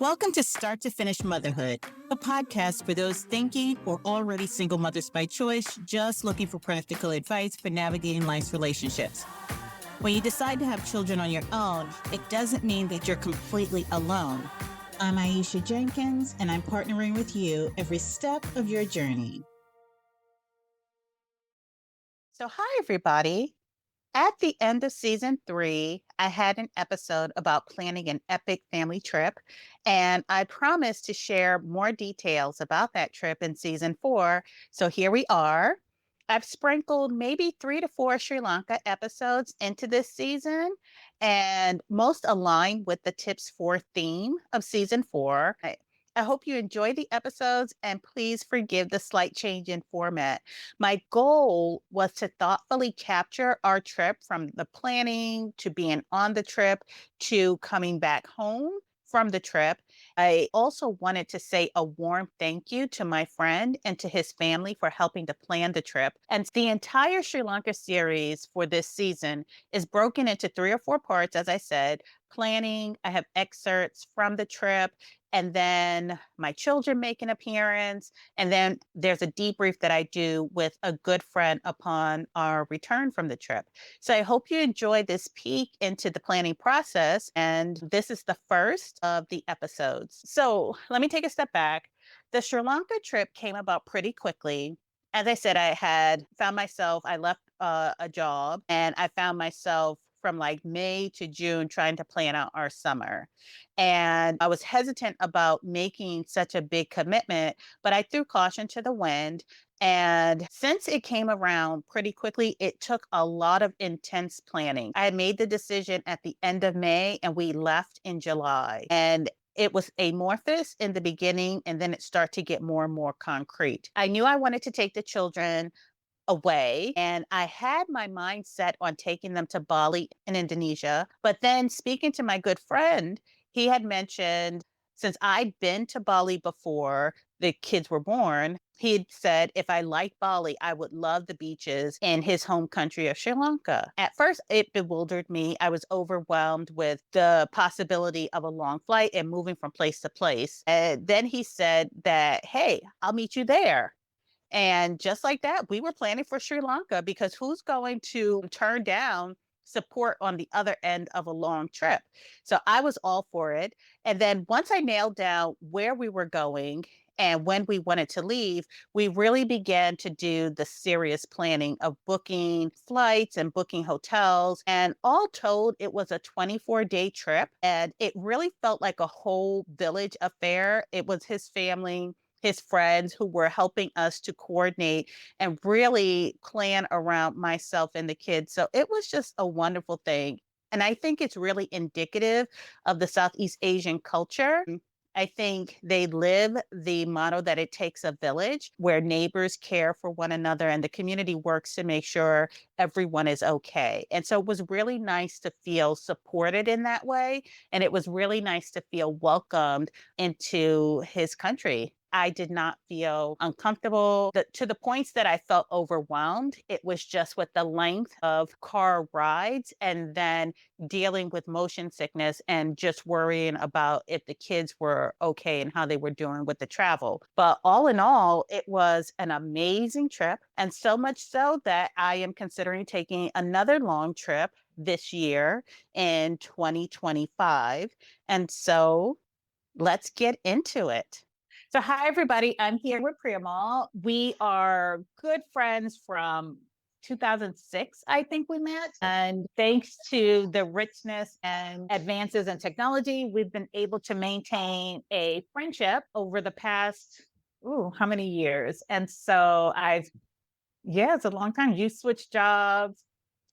Welcome to Start to Finish Motherhood, a podcast for those thinking or already single mothers by choice, just looking for practical advice for navigating life's relationships. When you decide to have children on your own, it doesn't mean that you're completely alone. I'm Aisha Jenkins, and I'm partnering with you every step of your journey. So, hi, everybody. At the end of season 3, I had an episode about planning an epic family trip, and I promised to share more details about that trip in season 4. So here we are. I've sprinkled maybe 3 to 4 Sri Lanka episodes into this season, and most align with the tips for theme of season 4. I hope you enjoy the episodes, and please forgive the slight change in format. My goal was to thoughtfully capture our trip, from the planning to being on the trip to coming back home from the trip. I also wanted to say a warm thank you to my friend and to his family for helping to plan the trip. And the entire Sri Lanka series for this season is broken into 3 or 4 parts, as I said. Planning, I have excerpts from the trip, and then my children make an appearance, and then there's a debrief that I do with a good friend upon our return from the trip. So I hope you enjoy this peek into the planning process, and this is the first of the episodes. So let me take a step back. The Sri Lanka trip came about pretty quickly. As I said, I left a job, and I found myself from like May to June trying to plan out our summer. And I was hesitant about making such a big commitment, but I threw caution to the wind. And since it came around pretty quickly, it took a lot of intense planning. I had made the decision at the end of May, and we left in July. And it was amorphous in the beginning, and then it started to get more and more concrete. I knew I wanted to take the children away, and I had my mind set on taking them to Bali in Indonesia. But then, speaking to my good friend, he had mentioned, since I'd been to Bali before the kids were born, he'd said if I liked Bali, I would love the beaches in his home country of Sri Lanka. At first, it bewildered me. I was overwhelmed with the possibility of a long flight and moving from place to place. And then he said that, hey, I'll meet you there. And just like that, we were planning for Sri Lanka, because who's going to turn down support on the other end of a long trip? So I was all for it. And then once I nailed down where we were going and when we wanted to leave, we really began to do the serious planning of booking flights and booking hotels. And all told, it was a 24-day trip, and it really felt like a whole village affair. It was his family, his friends, who were helping us to coordinate and really plan around myself and the kids. So it was just a wonderful thing. And I think it's really indicative of the Southeast Asian culture. I think they live the motto that it takes a village, where neighbors care for one another and the community works to make sure everyone is okay. And so it was really nice to feel supported in that way. And it was really nice to feel welcomed into his country. I did not feel uncomfortable. To the points that I felt overwhelmed, it was just with the length of car rides, and then dealing with motion sickness and just worrying about if the kids were okay and how they were doing with the travel. But all in all, it was an amazing trip, and so much so that I am considering taking another long trip this year in 2025. And so let's get into it. So, hi, everybody. I'm here with Priyamal. We are good friends from 2006, I think we met. And thanks to the richness and advances in technology, we've been able to maintain a friendship over the past, how many years? And so yeah, it's a long time. You switched jobs.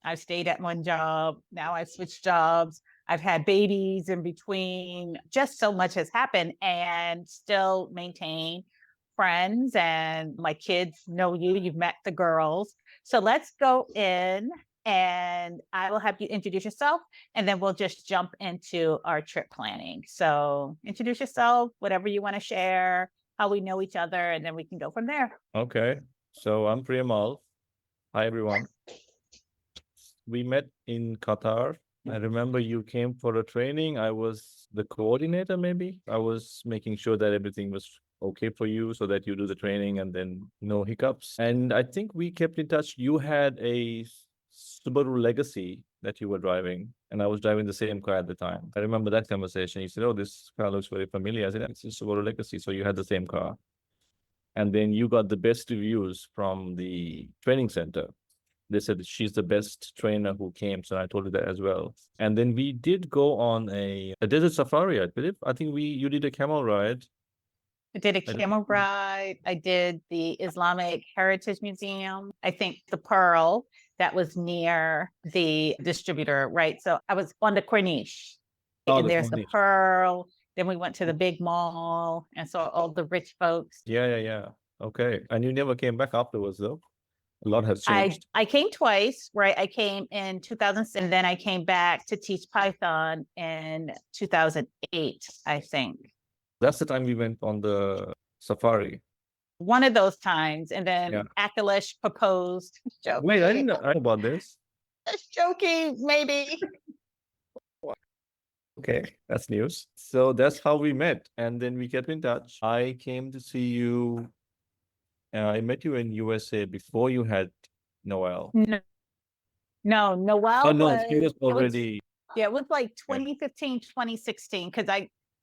I've stayed at one job. Now I've switched jobs. I've had babies in between. Just so much has happened, and still maintain friends. And my kids know you. You've met the girls. So let's go in, and I will have you introduce yourself, and then we'll just jump into our trip planning. So introduce yourself, whatever you want to share, how we know each other, and then we can go from there. Okay, so I'm Priyamal. Hi, everyone. We met in Qatar I remember you came for a training. I was the coordinator, maybe. I was making sure that everything was okay for you so that you do the training and then no hiccups. And I think we kept in touch. You had a Subaru Legacy that you were driving, and I was driving the same car at the time. I remember that conversation. You said, "Oh, this car looks very familiar." I said, "It's a Subaru Legacy." So you had the same car. And then you got the best reviews from the training center. They said she's the best trainer who came. So I told her that as well. And then we did go on a desert safari, I believe. I think you did a camel ride. I did a I don't camel ride. I did the Islamic Heritage Museum. I think the Pearl that was near the distributor, right? So I was on the Corniche, Oh, and the there's the Corniche. Pearl. Then we went to the big mall and saw all the rich folks. Yeah. Okay. And you never came back afterwards, though? A lot has I changed. I came twice, right? I came in 2006, and then I came back to teach Python in 2008, I think. That's the time we went on the safari. One of those times, and Yeah. then Akalesh proposed. Wait, I Joking, didn't know about this. just joking, maybe. Okay, that's news. So that's how we met. And then we kept in touch. I came to see you. I met you in USA before you had Noel. No, no, Oh, Noel no, was, she was it was, already. yeah, it was like Okay. 2015, 2016, because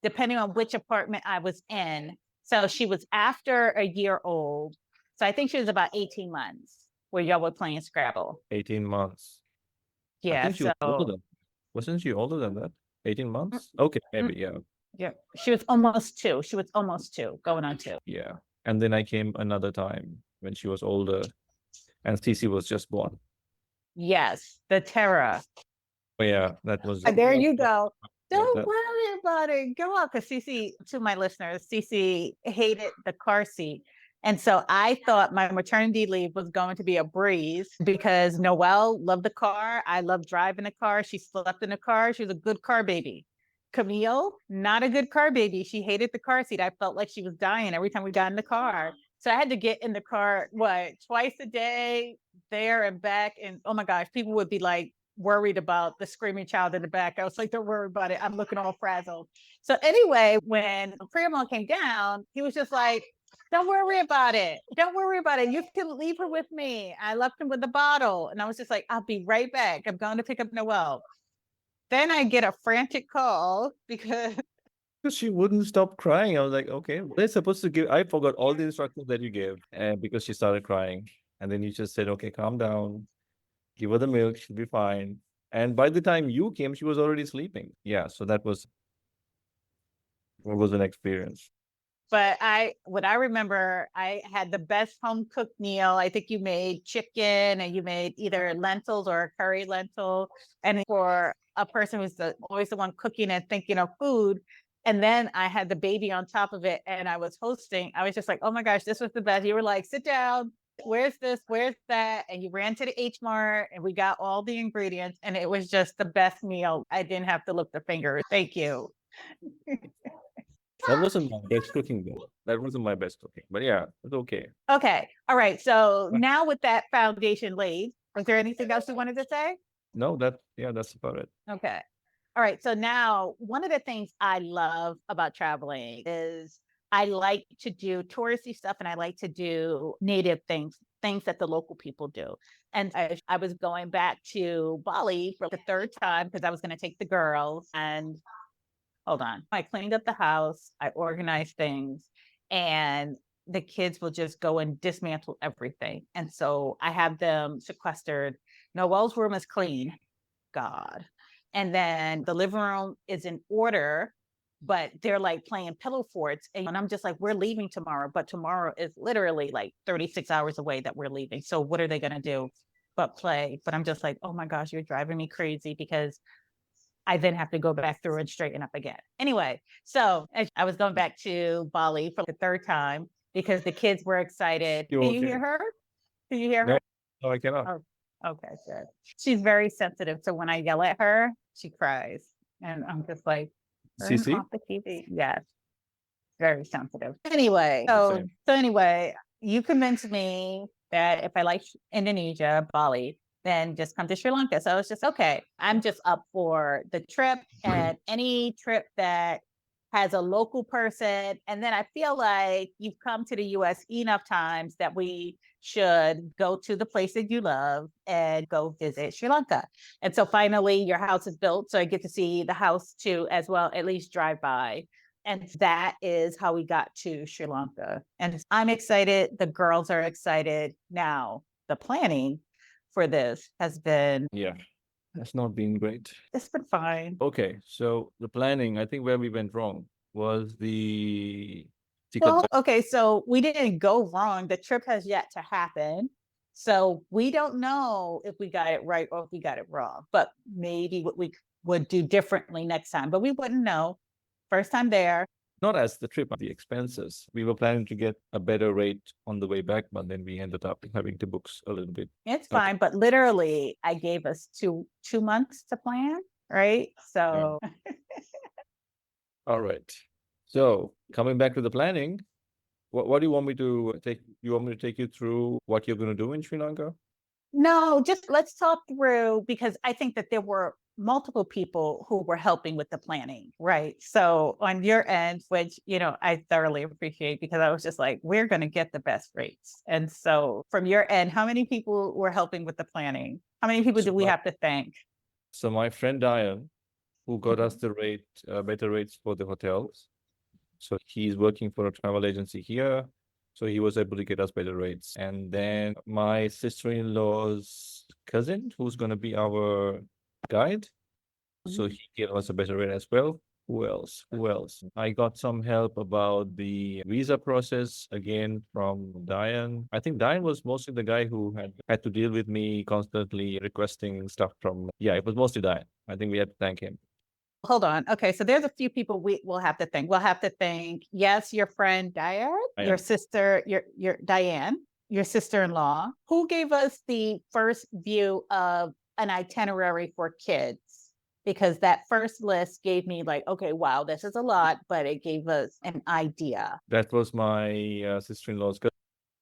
depending on which apartment I was in. So she was after a year old. So I think she was about 18 months where y'all were playing Scrabble. 18 months. I Yeah. think she was older So, than, wasn't she older than that? 18 mm, months? Okay, mm, maybe, yeah. yeah, she was almost two. She was almost two, going on two. Yeah. And then I came another time when she was older and Cece was just born. Yes, the terror. Oh, yeah, that was, There you go. yeah, Don't that, worry about it. Go on. Because Cece, to my listeners, Cece hated the car seat. And so I thought my maternity leave was going to be a breeze because Noelle loved the car. I loved driving the car. She slept in the car. She was a good car baby. Camille, not a good car baby. She hated the car seat. I felt like she was dying every time we got in the car. So I had to get in the car, twice a day, there and back. And oh my gosh, people would be like, worried about the screaming child in the back. I was like, don't worry about it. I'm looking all frazzled. So anyway, when Priyamal came down, he was just like, don't worry about it. Don't worry about it. You can leave her with me. I left him with the bottle. And I was just like, I'll be right back. I'm going to pick up Noelle. Then I get a frantic call because she wouldn't stop crying. I was like, okay, what is supposed to give? I forgot all the instructions that you gave because she started crying. And then you just said, okay, calm down, give her the milk, she'll be fine. And by the time you came, she was already sleeping. Yeah, so that was what was an experience. but what I remember, I had the best home cooked meal. I think you made chicken and you made either lentils or a curry lentil. And for a person who's always the one cooking and thinking of food. And then I had the baby on top of it and I was hosting. I was just like, oh my gosh, this was the best. You were like, sit down. Where's this? Where's that? And you ran to the H Mart and we got all the ingredients and it was just the best meal. I didn't have to lift the finger. Thank you. That wasn't my best cooking though. That wasn't my best cooking. But yeah, it's okay. Okay. All right. So now with that foundation laid, was there anything else you wanted to say? No, yeah, that's about it. Okay. All right. So now one of the things I love about traveling is I like to do touristy stuff and I like to do native things, things that the local people do. And I was going back to Bali for the third time because I was going to take the girls and hold on. I cleaned up the house, I organized things, and the kids will just go and dismantle everything. And so I have them sequestered. Noelle's room is clean. God. And then the living room is in order, but they're like playing pillow forts. And I'm just like, we're leaving tomorrow, but tomorrow is literally like 36 hours away that we're leaving. So what are they going to do but play? But I'm just like, oh my gosh, you're driving me crazy because I then have to go back through and straighten up again. Anyway, so I was going back to Bali for the third time because the kids were excited. You Can you okay? hear her? Can you hear No, her? no, I cannot. Oh, okay, good. She's very sensitive. So when I yell at her, she cries. And I'm just like, turn CC? off the TV. Yes, very sensitive. Anyway, so Same. anyway, you convinced me that if I like Indonesia, Bali, then just come to Sri Lanka. So it's just okay. I'm just up for the trip and any trip that has a local person. And then I feel like you've come to the US enough times that we should go to the place that you love and go visit Sri Lanka. And so finally, your house is built. So I get to see the house too, as well, at least drive by. And that is how we got to Sri Lanka. And I'm excited. The girls are excited. Now, the planning for this has been, Yeah, that's not been great. it's been fine. Okay, so the planning, I think where we went wrong was the ticket. Well, okay, so we didn't go wrong. The trip has yet to happen. So we don't know if we got it right or if we got it wrong, but maybe what we would do differently next time, but we wouldn't know. First time there. Not as the trip, the expenses. We were planning to get a better rate on the way back, but then we ended up having to book a little bit. It's Okay. fine, but literally I gave us two months to plan, right? So All right. So coming back to the planning, what do you want me to take? You want me to take you through what you're going to do in Sri Lanka? no, just let's talk through because I think that there were multiple people who were helping with the planning, right? So on your end, which I thoroughly appreciate because I was just like, we're going to get the best rates. And so from your end, how many people were helping with the planning? How many people do we have to thank? So my friend Diane, who got us Mhm. the better rates for the hotels. So he's working for a travel agency here. So he was able to get us better rates. And then my sister-in-law's cousin, who's going to be our guide. So he gave us a better rate as well. Who else? Who else? I got some help about the visa process again from Diane. I think Diane was mostly the guy who had to deal with me constantly requesting stuff from. Yeah, it was mostly Diane. I think we had to thank him. Hold on. Okay, so there's a few people we will have to thank. We'll have to thank, yes, your friend Diane, your Diane. sister, your Diane, your sister-in-law, who gave us the first view of an itinerary for kids. Because that first list gave me like, okay, wow, this is a lot, but it gave us an idea. That was my sister-in-law's cousin.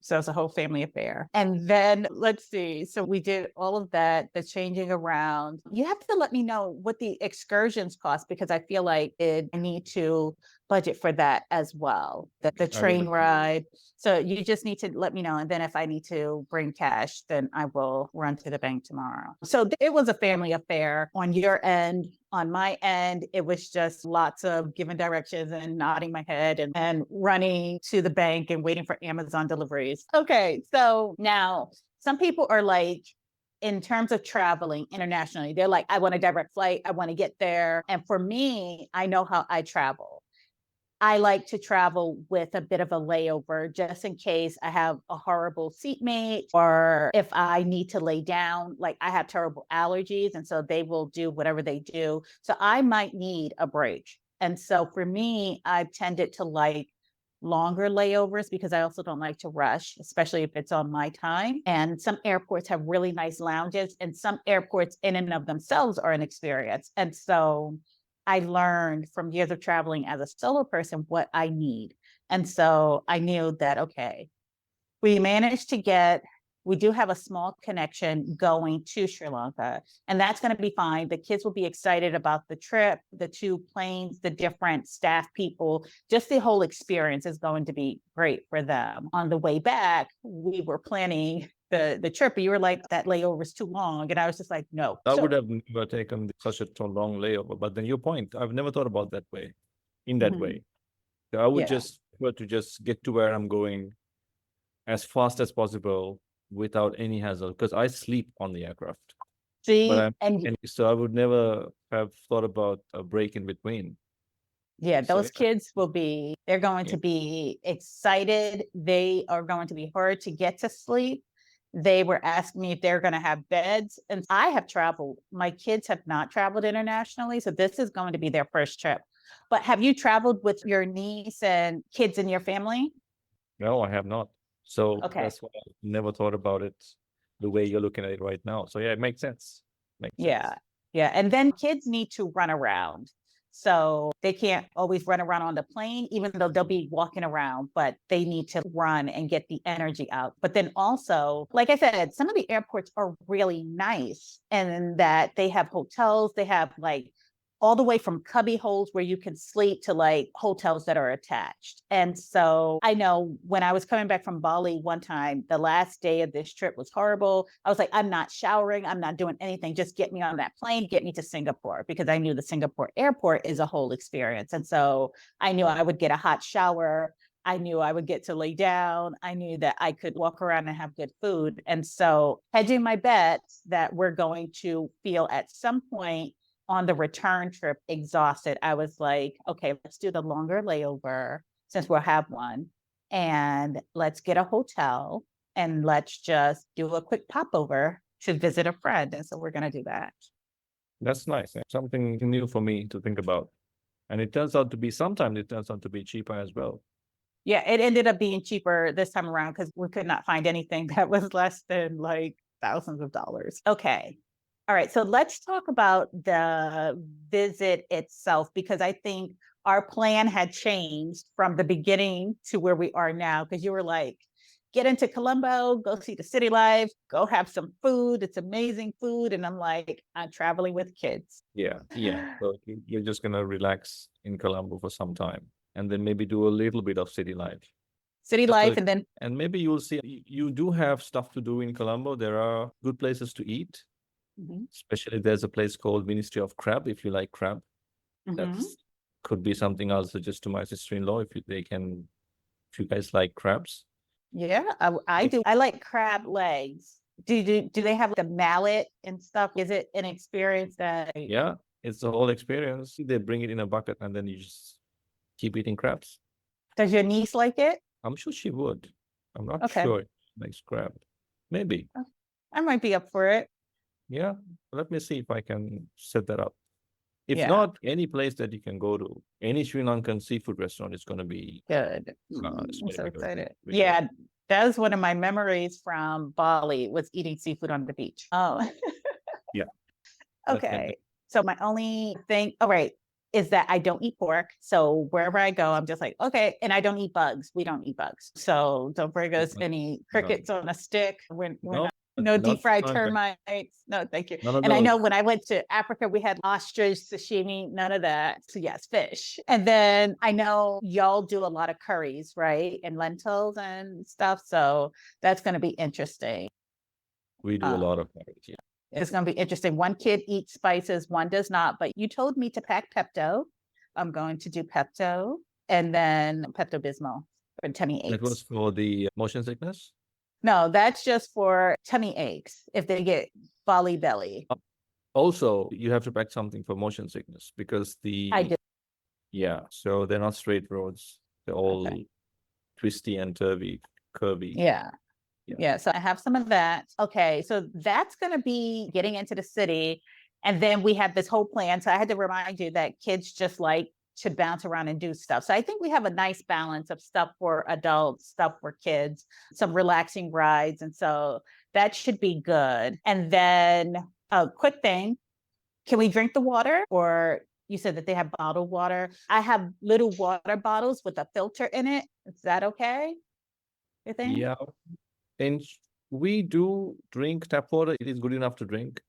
So it's a whole family affair. And then let's see. So we did all of that, the changing around. You have to let me know what the excursions cost because I feel like I need to budget for that as well. The I will. train ride. So you just need to let me know. And then if I need to bring cash, then I will run to the bank tomorrow. So it was a family affair on your end. On my end, it was just lots of giving directions and nodding my head and running to the bank and waiting for Amazon deliveries. Okay, so now some people are like, in terms of traveling internationally, they're like, I want a direct flight, I want to get there. And for me, I know how I travel. I like to travel with a bit of a layover just in case I have a horrible seatmate or if I need to lay down, like I have terrible allergies. And so they will do whatever they do. So I might need a break. And so for me, I've tended to like longer layovers because I also don't like to rush, especially if it's on my time. And some airports have really nice lounges, and some airports, in and of themselves, are an experience. And so I learned from years of traveling as a solo person what I need. And so I knew that, okay, we managed to get, we do have a small connection going to Sri Lanka, and that's going to be fine. The kids will be excited about the trip, the two planes, the different staff people, just the whole experience is going to be great for them. On the way back, we were planning the trip, but you were like, that layover is too long. And I was just like, no. I would So, have never taken such a long layover. But then your point, I've never thought about that way, in that mhm, way. So I would yeah. just prefer to just get to where I'm going as fast as possible without any hassle because I sleep on the aircraft. But See, I'm and and so I would never have thought about a break in between. yeah, So those yeah, kids they're going yeah. to be excited. They are going to be hard to get to sleep. They were asking me if they're going to have beds. And I have traveled. My kids have not traveled internationally. So this is going to be their first trip. But have you traveled with your niece and kids in your family? No, I have not. So Okay. that's why I never thought about it the way you're looking at it right now. So yeah, it makes sense. Makes sense. Yeah. Yeah. And then kids need to run around. So they can't always run around on the plane, even though they'll be walking around, but they need to run and get the energy out. But then also, like I said, some of the airports are really nice and that they have hotels, they have like all the way from cubby holes where you can sleep to like hotels that are attached. And so I know when I was coming back from Bali one time, the last day of this trip was horrible. I was like, I'm not showering, I'm not doing anything. Just get me on that plane, get me to Singapore, because I knew the Singapore airport is a whole experience. And so I knew I would get a hot shower. I knew I would get to lay down. I knew that I could walk around and have good food. And so hedging my bets that we're going to feel at some point on the return trip exhausted, I was like, okay, let's do the longer layover since we'll have one. And let's get a hotel and let's just do a quick popover to visit a friend. And so we're going to do that. That's nice. Something new for me to think about. And it turns out to be, sometimes it turns out to be cheaper as well. Yeah, it ended up being cheaper this time around because we could not find anything that was less than like thousands of dollars. Okay. All right. So let's talk about the visit itself, because I think our plan had changed from the beginning to where we are now. Because you were like, get into Colombo, go see the city life, go have some food. It's amazing food. And I'm like, I'm traveling with kids. Yeah, yeah. So you're just gonna relax in Colombo for some time, and then maybe do a little bit of city life. City That's life. what, And then, and maybe you'll see you do have stuff to do in Colombo. There are good places to eat, mhm, especially there's a place called Ministry of Crab if you like crab. mhm. That's could be something I'll suggest to my sister-in-law if if you guys like crabs. Yeah, I If do. I like crab legs. Do they have like a mallet and stuff? Is it an experience that Yeah, it's the whole experience. They bring it in a bucket and then you just keep eating crabs. does your niece like it? I'm sure she would. I'm not Okay. sure if she likes crab. Maybe. I might be up for it. Yeah. Let me see if I can set that up. If Yeah, not, any place that you can go to, any Sri Lankan seafood restaurant is going to be, good. it's I'm going to so be good. excited. Be good. Yeah, that was one of my memories from Bali was eating seafood on the beach. Oh, Yeah, that's okay. fantastic. So my only thing, all right, is that I don't eat pork. So wherever I go, I'm just like, okay. And I don't eat bugs. We don't eat bugs. So don't bring us any No, crickets on a stick. We're no, not, no deep not fried Sri Lankan. termites. No, thank you. None of And I know those. when I went to Africa, we had ostrich, sashimi, none of that. So yes, fish. And then I know y'all do a lot of curries, right? And lentils and stuff. So that's going to be interesting. We do a Um, lot of marriage. Yeah. it's going to be interesting. One kid eats spices, one does not. But you told me to pack Pepto. I'm going to do Pepto and then Pepto Bismol for tummy That was aches. for the motion sickness. No, that's just for tummy aches if they get Bali belly. Also, you have to pack something for motion sickness because I the, do. yeah, so they're not straight roads. They're Okay. all twisty and turvy, curvy. Yeah. Yeah. Yeah. So I have some of that. Okay. So that's going to be getting into the city. And then we have this whole plan. So I had to remind you that kids just like to bounce around and do stuff. So I think we have a nice balance of stuff for adults, stuff for kids, some relaxing rides. And so that should be good. And then a quick thing, can we drink the water? Or you said that they have bottled water. I have little water bottles with a filter in it. Is that okay? You think? Yeah. And we do drink tap water. It is good enough to drink.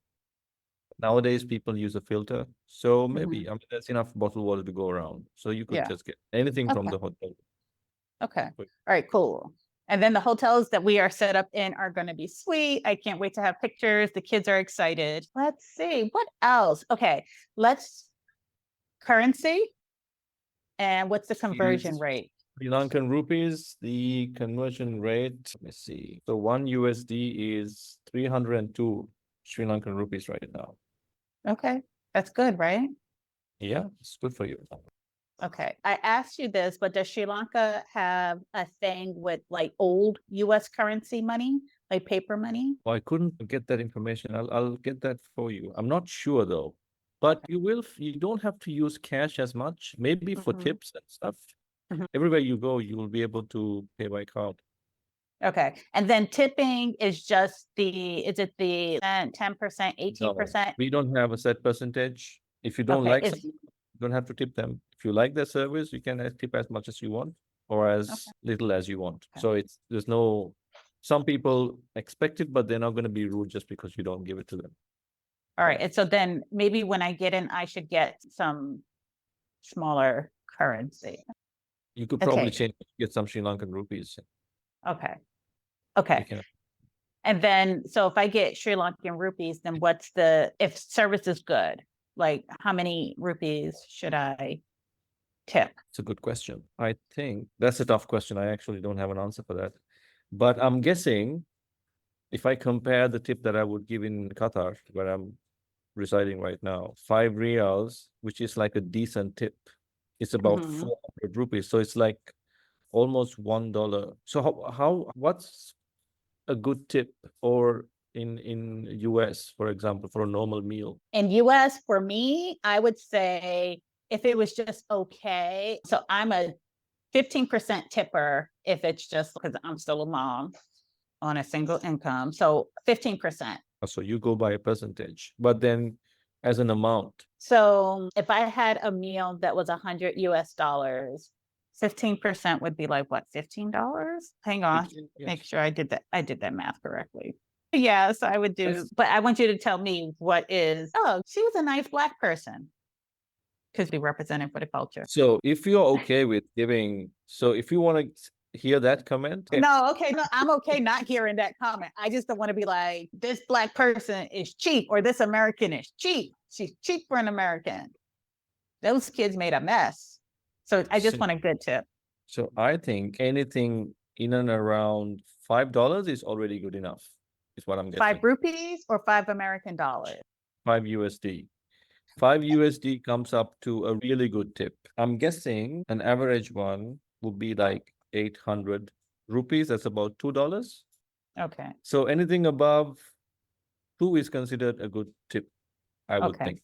Nowadays, people use a filter. So maybe, Mhm. I mean, there's enough bottled water to go around. So you could Yeah. just get anything from Okay. the hotel. Okay. All right, cool. And then the hotels that we are set up in are going to be sweet. I can't wait to have pictures. The kids are excited. Let's see what else. Okay, let's currency and what's the conversion Is rate? Sri Lankan rupees, the conversion rate, let me see. So one USD is 302 Sri Lankan rupees right now. Okay, that's good, right? Yeah, it's good for you. Okay, I asked you this, but does Sri Lanka have a thing with like old US currency money, like paper money? Well, I couldn't get that information. I'll get that for you. I'm not sure though. But Okay. you don't have to use cash as much, maybe for Mhm, tips and stuff. mhm. Everywhere you go, you will be able to pay by card. Okay. And then tipping is just is it the 10%, No, 18%? we don't have a set percentage. If you don't Okay. like Is something, You don't have to tip them. If you like their service, you can tip as much as you want or as Okay. little as you want. Okay. So there's no, some people expect it, but they're not going to be rude just because you don't give it to them. All right. Yeah. And so then maybe when I get in, I should get some smaller currency. You could probably Okay. get some Sri Lankan rupees. Okay. You Okay. can. And then, so if I get Sri Lankan rupees, then if service is good, like how many rupees should I tip? It's a good question. I think that's a tough question. I actually don't have an answer for that. But I'm guessing if I compare the tip that I would give in Qatar, where I'm residing right now, 5 riyals, which is like a decent tip, it's about Mhm. 400 rupees. So it's like almost $1. So what's a good tip or in US, for example, for a normal meal? In US, for me, I would say if it was just okay. So I'm a 15% tipper if it's just because I'm still a mom on a single income. So 15%. So you go by a percentage, but then as an amount. So if I had a meal that was 100 US dollars, 15% would be like what, $15? Hang on. 15, Make yes. sure I did that math correctly. Yes, I would do, That's but I want you to tell me what is, oh, she was a nice Black person because we represented for the culture. so if you're okay with giving, so if you want to hear that comment, No, okay, no, I'm okay not hearing that comment. I just don't want to be like, this Black person is cheap or this American is cheap. She's cheap for an American. Those kids made a mess. So I just so, want a good tip. so I think anything in and around $5 is already good enough, is what I'm Five guessing. rupees or $5 American? 5 USD. 5 USD comes up to a really good tip. I'm guessing an average one would be like 800 rupees. That's about $2. Okay. So anything above two is considered a good tip, I would Okay. think.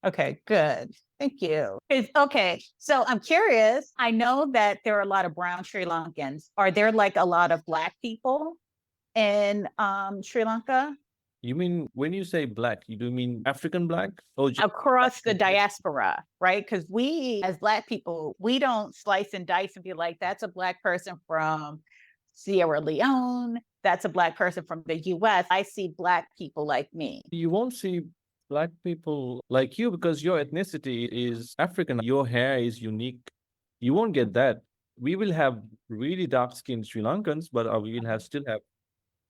Okay. Good. Thank you. Okay. So I'm curious. I know that there are a lot of brown Sri Lankans. Are there like a lot of Black people in Sri Lanka? You mean when you say black, you do mean African black? Oh, just Across the black. diaspora, right? Because we, as Black people, we don't slice and dice and be like, that's a Black person from Sierra Leone. That's a Black person from the US. I see Black people like me. You won't see black people like you because your ethnicity is African. Your hair is unique. You won't get that. We will have really dark skinned Sri Lankans, but we will have still have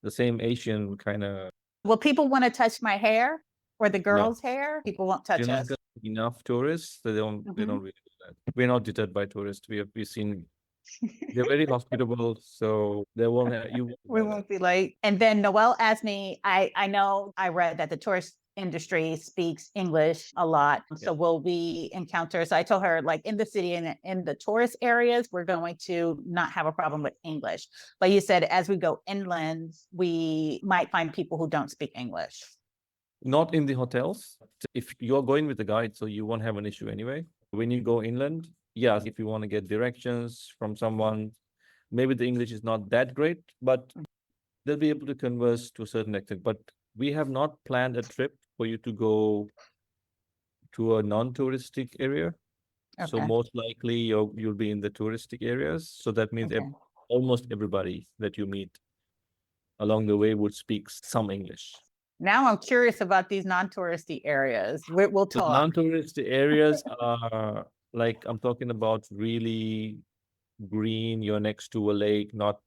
the same Asian kind of. Will people want to touch my hair or the No. girl's hair? People won't Sri touch us. Lanka enough tourists, so they don't really do that. We're not deterred by tourists. We've seen they're very hospitable, so they won't have, you won't We have that. won't be late. And then Noelle asked me, I know I read that the tourist industry speaks English a lot. So Yeah. will we encounter? So I told her, like in the city and in the tourist areas, we're going to not have a problem with English. But you said as we go inland, we might find people who don't speak English. Not in the hotels. If you're going with a guide, so you won't have an issue anyway. When you go inland, yes, if you want to get directions from someone, maybe the English is not that great, but they'll be able to converse to a certain extent. But we have not planned a trip for you to go to a non-touristic area. So Okay. most likely you'll be in the touristic areas. So that means Okay. almost everybody that you meet along the way would speak some English. Now I'm curious about these non-touristy areas. We'll The talk. non-tourist areas are like I'm talking about really green. You're next to a lake, not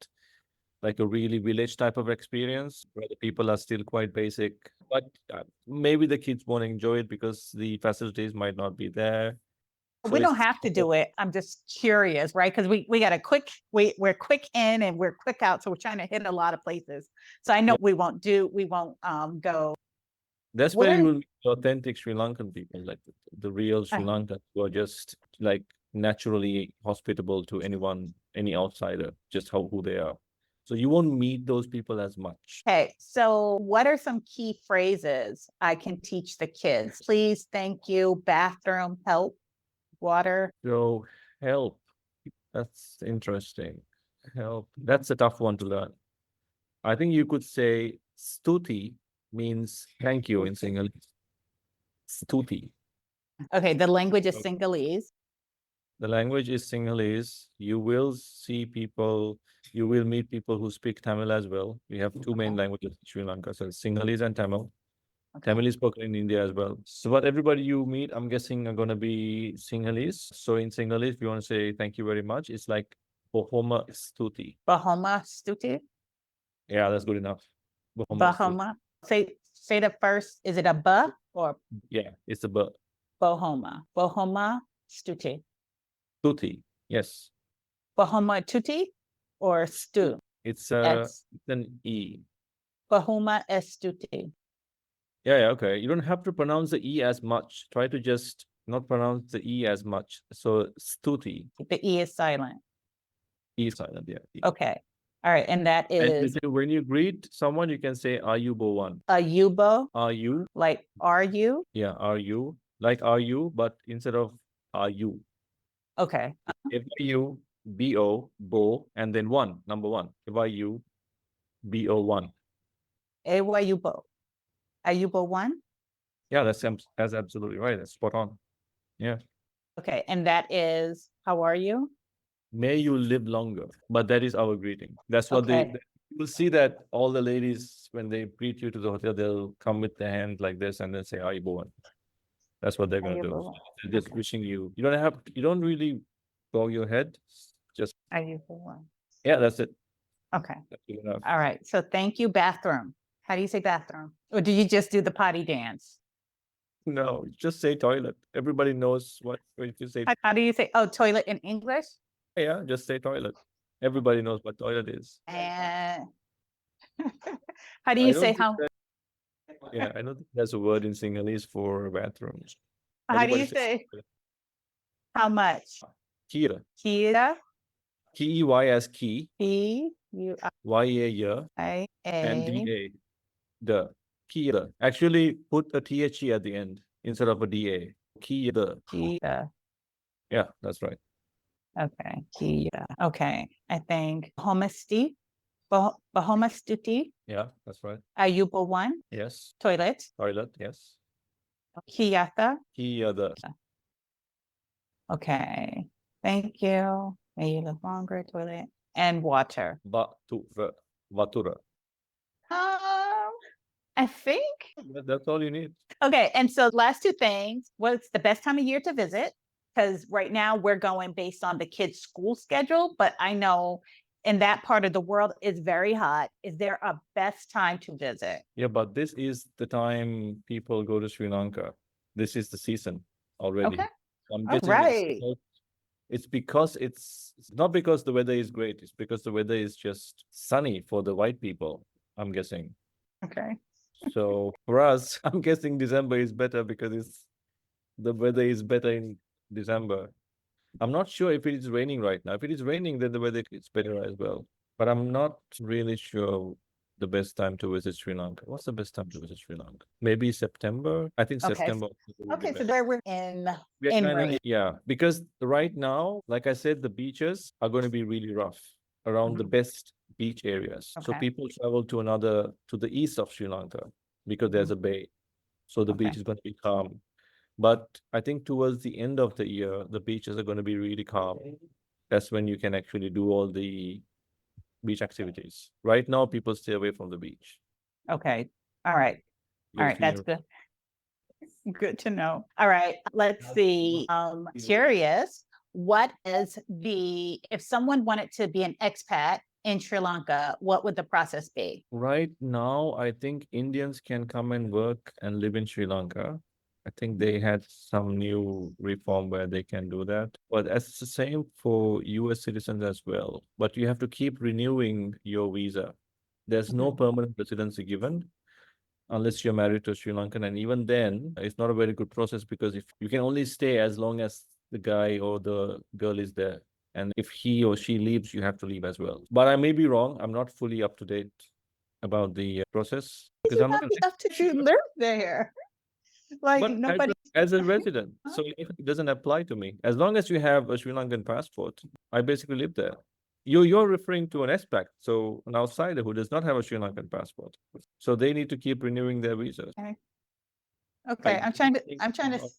like a really village type of experience where the people are still quite basic. But maybe the kids won't enjoy it because the facilities might not be there. So We don't it's have to do it. I'm just curious, right? Because we got a we're quick in and we're quick out. So we're trying to hit a lot of places. So I know yeah. we won't go. That's What where are you will meet authentic Sri Lankan people, like the real Sri Lankans who are just like naturally hospitable to anyone, any outsider, just who they are. So you won't meet those people as much. okay, so what are some key phrases I can teach the kids? Please, thank you, bathroom, help, water. So help, that's interesting. Help, that's a tough one to learn. I think you could say stuti means thank you in Sinhalese. Stuti. Okay, the language is Oh. Sinhalese. The language is Sinhalese. You will see people, you will meet people who speak Tamil as well. We have two main Okay, languages in Sri Lanka, so it's Sinhalese and Tamil. okay. Tamil is spoken in India as well. So, but everybody you meet, I'm guessing, are gonna be Sinhalese. So in Sinhalese, if you want to say thank you very much, it's like Bohoma Stuti. Bahoma Stuti. Yeah, that's good enough. Bohoma Stuti. Bahoma. Say the first. Is it a ba or Yeah, it's a B. Bohoma? Bohoma Stuti. Stuti. Yes. Bahoma Tuti or Stu? S. It's an E. Bahoma Estuti. Yeah, yeah, okay. You don't have to pronounce the E as much. Try to just not pronounce the E as much. So Stuti, The E is silent. E silent, yeah. E. Okay. All right. And that And is when you greet someone, you can say, "Are you Bowan?" a Yubo, Are you? like are you? Yeah, are you? Like are you, but instead of are you. Okay. If you BO, Bo, and then one, number one. If I you BO1. Ayubo. Ayubo one. Yeah, that's absolutely right. That's spot on. Yeah. Okay. And that is how are you? May you live longer. But that is our greeting. That's what Okay. you will see that all the ladies, when they greet you to the hotel, they'll come with their hand like this and then say, "Are you born?" That's what they're gonna do. Ayubo one. They're just Okay. wishing you. You don't really bow your head. Just Ayubo one. yeah, that's it. Okay. That's good enough. All right. So thank you, bathroom. How do you say bathroom? Or do you just do the potty dance? No, just say toilet. Everybody knows what when you say How do you say, oh, toilet in English? yeah, just say toilet. Everybody knows what toilet is. And how do I you don't say think how, that yeah, I don't think there's a word in Sinhalese for bathrooms. how do Everybody you says say how much? kira. Kira, Key as key, P, Y-A, I, and A, D-A, the. Kira. Actually, put a T-H-E at the end instead of a D-A. Kira. G, Yeah, that's right. okay, Kira. Okay. I think Honesty, Bahomastuti, Yeah, that's right. Ayuba one, Yes. toilet, Toilet, yes. Kiyata. Kiyada. Okay. Thank you. May you live longer, toilet, and water. Vatura. Vatura. Um, I think. That's all you need. Okay. And so last two things. What's the best time of year to visit? Because right now we're going based on the kids' school schedule, but I know in that part of the world is very hot. Is there a best time to visit? Yeah, but this is the time people go to Sri Lanka. This is the season already. Okay. I'm All guessing right. it's because it's not because the weather is great. It's because the weather is just sunny for the white people, I'm guessing. Okay. So for us, I'm guessing December is better because the weather is better in December. I'm not sure if it is raining right now. If it is raining, then the weather is better as well. But I'm not really sure the best time to visit Sri Lanka. What's the best time to visit Sri Lanka? Maybe September. I think Okay. September would be Okay. So better. there we're in We're in kind of rain. yeah, because right now, like I said, the beaches are going to be really rough around the Mhm. best beach areas. So Okay. people travel to the east of Sri Lanka because there's Mhm. a bay. So the Okay. beach is going to be calm. But I think towards the end of the year, the beaches are going to be really calm. That's when you can actually do all the beach activities. Right now, people stay away from the beach. Okay. All right. All You'll right. That's feel good. Good to know. All right. Let's see. Curious. What is the, if someone wanted to be an expat in Sri Lanka, what would the process be? right now, I think Indians can come and work and live in Sri Lanka. I think they had some new reform where they can do that. But it's the same for US citizens as well. But you have to keep renewing your visa. There's no Mhm. permanent residency given unless you're married to a Sri Lankan. And even then, it's not a very good process because if you can only stay as long as the guy or the girl is there. And if he or she leaves, you have to leave as well. But I may be wrong. I'm not fully up to date about the process Did because you I'm not not an be up to you live there? Like but nobody. as a resident, so if it doesn't apply to me. As long as you have a Sri Lankan passport, I basically live there. You're referring to an expat, so an outsider who does not have a Sri Lankan passport. So they need to keep renewing their visas. Okay. Okay, I don't think I'm trying to of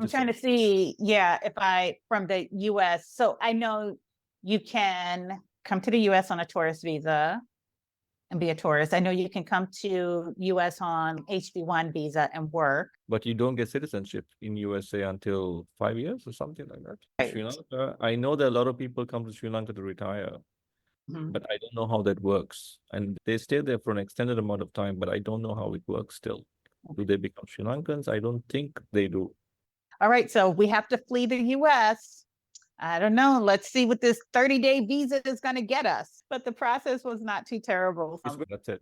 I'm trying to citizenship. see, yeah, if I from the US. So I know you can come to the US on a tourist visa and be a tourist. I know you can come to US on HB1 visa and work. But you don't get citizenship in USA until 5 years or something like that. Right. Sri Lanka, I know that a lot of people come to Sri Lanka to retire, Mhm. but I don't know how that works. And they stay there for an extended amount of time, but I don't know how it works still. Do they become Sri Lankans? I don't think they do. All right, so we have to flee the US. I don't know. Let's see what this 30-day visa is going to get us. But the process was not too terrible. That's it.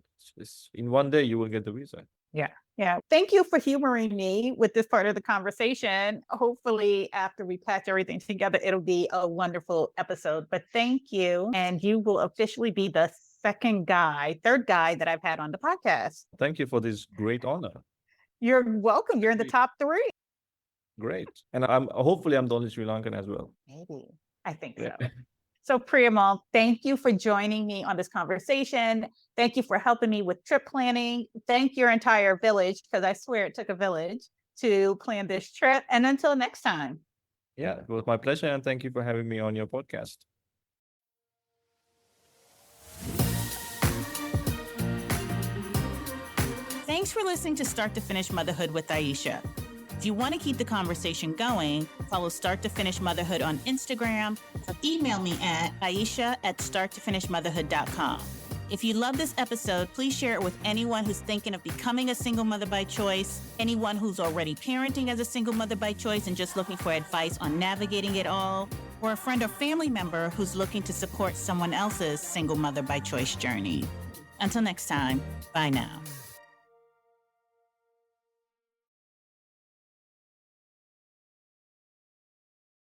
In one day, you will get the visa. Yeah. Yeah. Thank you for humoring me with this part of the conversation. Hopefully, after we patch everything together, it'll be a wonderful episode. But thank you. And you will officially be the third guy that I've had on the podcast. Thank you for this great honor. You're welcome. You're in the top three. Great. And hopefully I'm the only Sri Lankan as well. Maybe. I think Yeah. so. So, Priyamal, thank you for joining me on this conversation. Thank you for helping me with trip planning. Thank your entire village, because I swear it took a village to plan this trip. And until next time. Yeah, it was my pleasure. And thank you for having me on your podcast. Thanks for listening to Start to Finish Motherhood with Aisha. If you want to keep the conversation going, follow Start to Finish Motherhood on Instagram or email me at aisha@starttofinishmotherhood.com. If you love this episode, please share it with anyone who's thinking of becoming a single mother by choice, anyone who's already parenting as a single mother by choice and just looking for advice on navigating it all, or a friend or family member who's looking to support someone else's single mother by choice journey. Until next time, bye now.